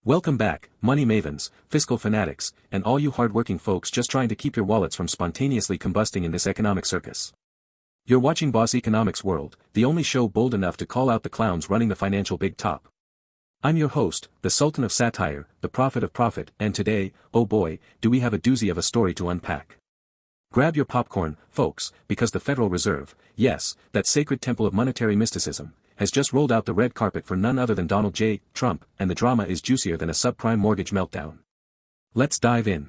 Welcome back, money mavens, fiscal fanatics, and all you hard-working folks just trying to keep your wallets from spontaneously combusting in this economic circus. You're watching Boss Economics World, the only show bold enough to call out the clowns running the financial big top. I'm your host, the Sultan of Satire, the Prophet of Profit, and today, oh boy, do we have a doozy of a story to unpack. Grab your popcorn, folks, because the Federal Reserve, yes, that sacred temple of monetary mysticism, has just rolled out the red carpet for none other than Donald J. Trump, and the drama is juicier than a subprime mortgage meltdown. Let's dive in.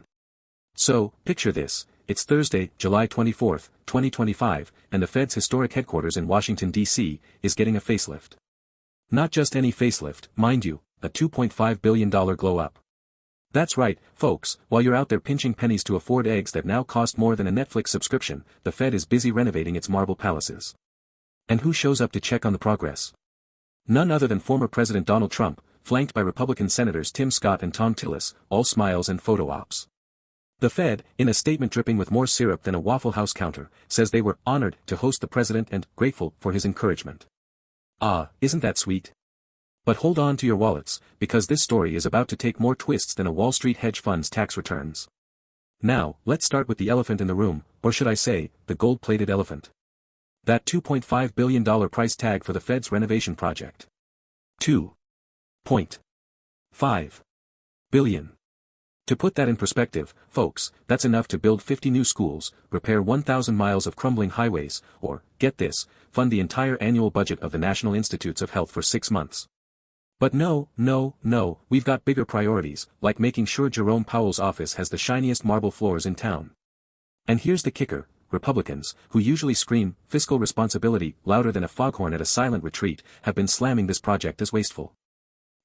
So, picture this, it's Thursday, July 24, 2025, and the Fed's historic headquarters in Washington, D.C., is getting a facelift. Not just any facelift, mind you, a $2.5 billion glow-up. That's right, folks, while you're out there pinching pennies to afford eggs that now cost more than a Netflix subscription, the Fed is busy renovating its marble palaces. And who shows up to check on the progress? None other than former President Donald Trump, flanked by Republican Senators Tim Scott and Tom Tillis, all smiles and photo ops. The Fed, in a statement dripping with more syrup than a Waffle House counter, says they were honored to host the president and grateful for his encouragement. Ah, isn't that sweet? But hold on to your wallets, because this story is about to take more twists than a Wall Street hedge fund's tax returns. Now, let's start with the elephant in the room, or should I say, the gold-plated elephant. That $2.5 billion price tag for the Fed's renovation project. $2.5 billion. To put that in perspective, folks, that's enough to build 50 new schools, repair 1,000 miles of crumbling highways, or, get this, fund the entire annual budget of the National Institutes of Health for 6 months. But no, we've got bigger priorities, like making sure Jerome Powell's office has the shiniest marble floors in town. And here's the kicker. Republicans, who usually scream fiscal responsibility louder than a foghorn at a silent retreat, have been slamming this project as wasteful.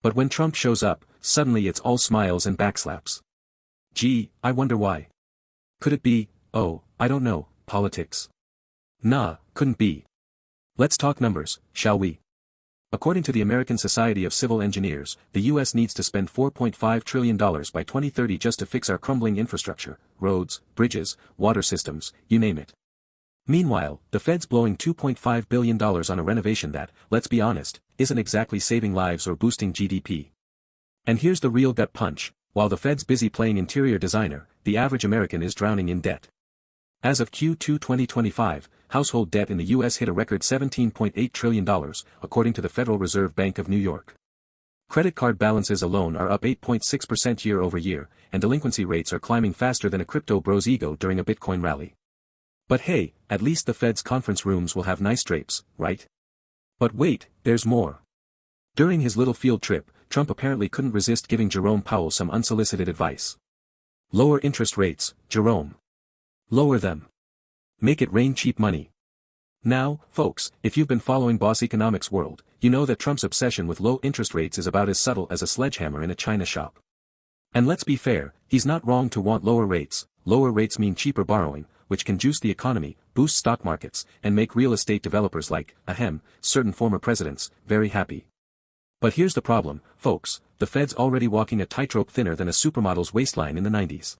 But when Trump shows up, suddenly it's all smiles and backslaps. Gee, I wonder why. Could it be, oh, I don't know, politics? Nah, couldn't be. Let's talk numbers, shall we? According to the American Society of Civil Engineers, the U.S. needs to spend $4.5 trillion by 2030 just to fix our crumbling infrastructure, roads, bridges, water systems, you name it. Meanwhile, the Fed's blowing $2.5 billion on a renovation that, let's be honest, isn't exactly saving lives or boosting GDP. And here's the real gut punch, while the Fed's busy playing interior designer, the average American is drowning in debt. As of Q2 2025, household debt in the U.S. hit a record $17.8 trillion, according to the Federal Reserve Bank of New York. Credit card balances alone are up 8.6% year over year, and delinquency rates are climbing faster than a crypto bro's ego during a Bitcoin rally. But hey, at least the Fed's conference rooms will have nice drapes, right? But wait, there's more. During his little field trip, Trump apparently couldn't resist giving Jerome Powell some unsolicited advice. Lower interest rates, Jerome. Lower them. Make it rain cheap money. Now, folks, if you've been following Boss Economics World, you know that Trump's obsession with low interest rates is about as subtle as a sledgehammer in a china shop. And let's be fair, he's not wrong to want lower rates. Lower rates mean cheaper borrowing, which can juice the economy, boost stock markets, and make real estate developers like, certain former presidents, very happy. But here's the problem, folks, the Fed's already walking a tightrope thinner than a supermodel's waistline in the 90s.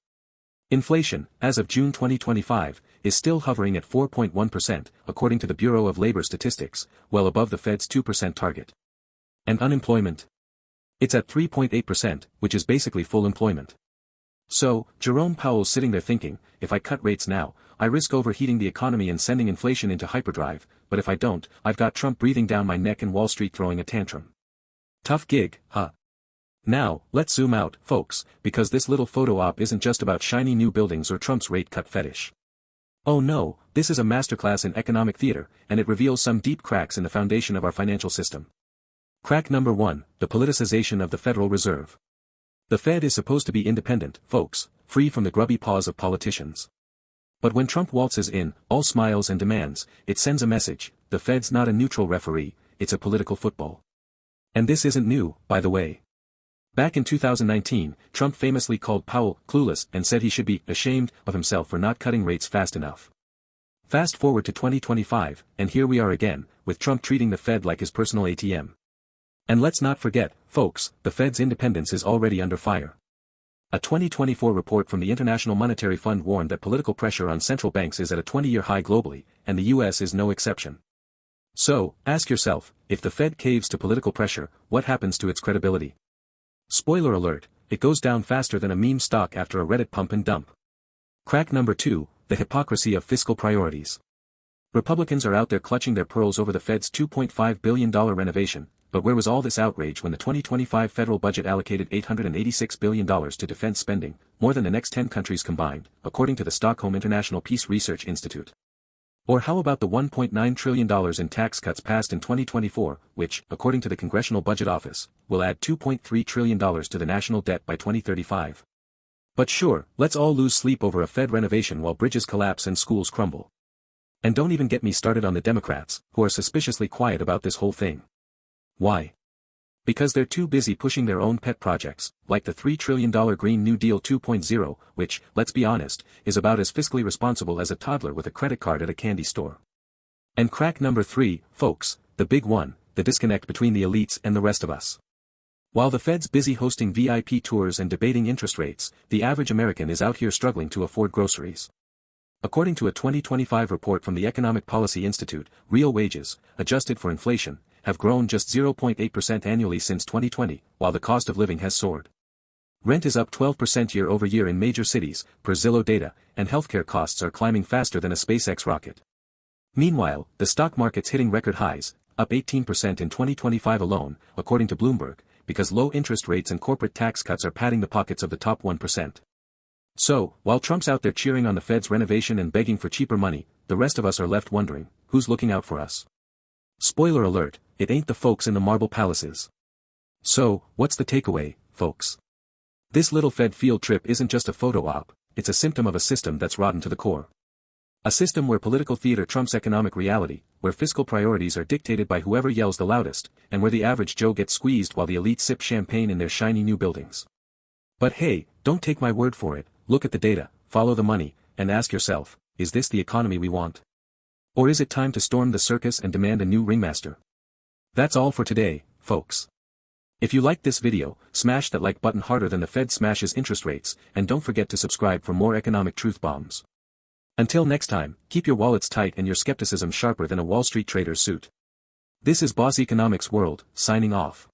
Inflation, as of June 2025, is still hovering at 4.1%, according to the Bureau of Labor Statistics, well above the Fed's 2% target. And unemployment? It's at 3.8%, which is basically full employment. So, Jerome Powell's sitting there thinking, if I cut rates now, I risk overheating the economy and sending inflation into hyperdrive, but if I don't, I've got Trump breathing down my neck and Wall Street throwing a tantrum. Tough gig, huh? Now, let's zoom out, folks, because this little photo op isn't just about shiny new buildings or Trump's rate cut fetish. Oh no, this is a masterclass in economic theater, and it reveals some deep cracks in the foundation of our financial system. Crack number 1, the politicization of the Federal Reserve. The Fed is supposed to be independent, folks, free from the grubby paws of politicians. But when Trump waltzes in, all smiles and demands, it sends a message, the Fed's not a neutral referee, it's a political football. And this isn't new, by the way. Back in 2019, Trump famously called Powell clueless and said he should be ashamed of himself for not cutting rates fast enough. Fast forward to 2025, and here we are again, with Trump treating the Fed like his personal ATM. And let's not forget, folks, the Fed's independence is already under fire. A 2024 report from the International Monetary Fund warned that political pressure on central banks is at a 20-year high globally, and the U.S. is no exception. So, ask yourself, if the Fed caves to political pressure, what happens to its credibility? Spoiler alert, it goes down faster than a meme stock after a Reddit pump and dump. Crack number 2, the hypocrisy of fiscal priorities. Republicans are out there clutching their pearls over the Fed's $2.5 billion renovation, but where was all this outrage when the 2025 federal budget allocated $886 billion to defense spending, more than the next 10 countries combined, according to the Stockholm International Peace Research Institute? Or how about the $1.9 trillion in tax cuts passed in 2024, which, according to the Congressional Budget Office, will add $2.3 trillion to the national debt by 2035? But sure, let's all lose sleep over a Fed renovation while bridges collapse and schools crumble. And don't even get me started on the Democrats, who are suspiciously quiet about this whole thing. Why? Because they're too busy pushing their own pet projects, like the $3 trillion Green New Deal 2.0, which, let's be honest, is about as fiscally responsible as a toddler with a credit card at a candy store. And crack number 3, folks, the big one, the disconnect between the elites and the rest of us. While the Fed's busy hosting VIP tours and debating interest rates, the average American is out here struggling to afford groceries. According to a 2025 report from the Economic Policy Institute, real wages, adjusted for inflation, have grown just 0.8% annually since 2020, while the cost of living has soared. Rent is up 12% year over year in major cities, per Zillow data, and healthcare costs are climbing faster than a SpaceX rocket. Meanwhile, the stock market's hitting record highs, up 18% in 2025 alone, according to Bloomberg, because low interest rates and corporate tax cuts are padding the pockets of the top 1%. So, while Trump's out there cheering on the Fed's renovation and begging for cheaper money, the rest of us are left wondering, who's looking out for us? Spoiler alert, it ain't the folks in the marble palaces. So, what's the takeaway, folks? This little Fed field trip isn't just a photo op, it's a symptom of a system that's rotten to the core. A system where political theater trumps economic reality, where fiscal priorities are dictated by whoever yells the loudest, and where the average Joe gets squeezed while the elite sip champagne in their shiny new buildings. But hey, don't take my word for it, look at the data, follow the money, and ask yourself, is this the economy we want? Or is it time to storm the circus and demand a new ringmaster? That's all for today, folks. If you liked this video, smash that like button harder than the Fed smashes interest rates, and don't forget to subscribe for more economic truth bombs. Until next time, keep your wallets tight and your skepticism sharper than a Wall Street trader's suit. This is Boss Economics World, signing off.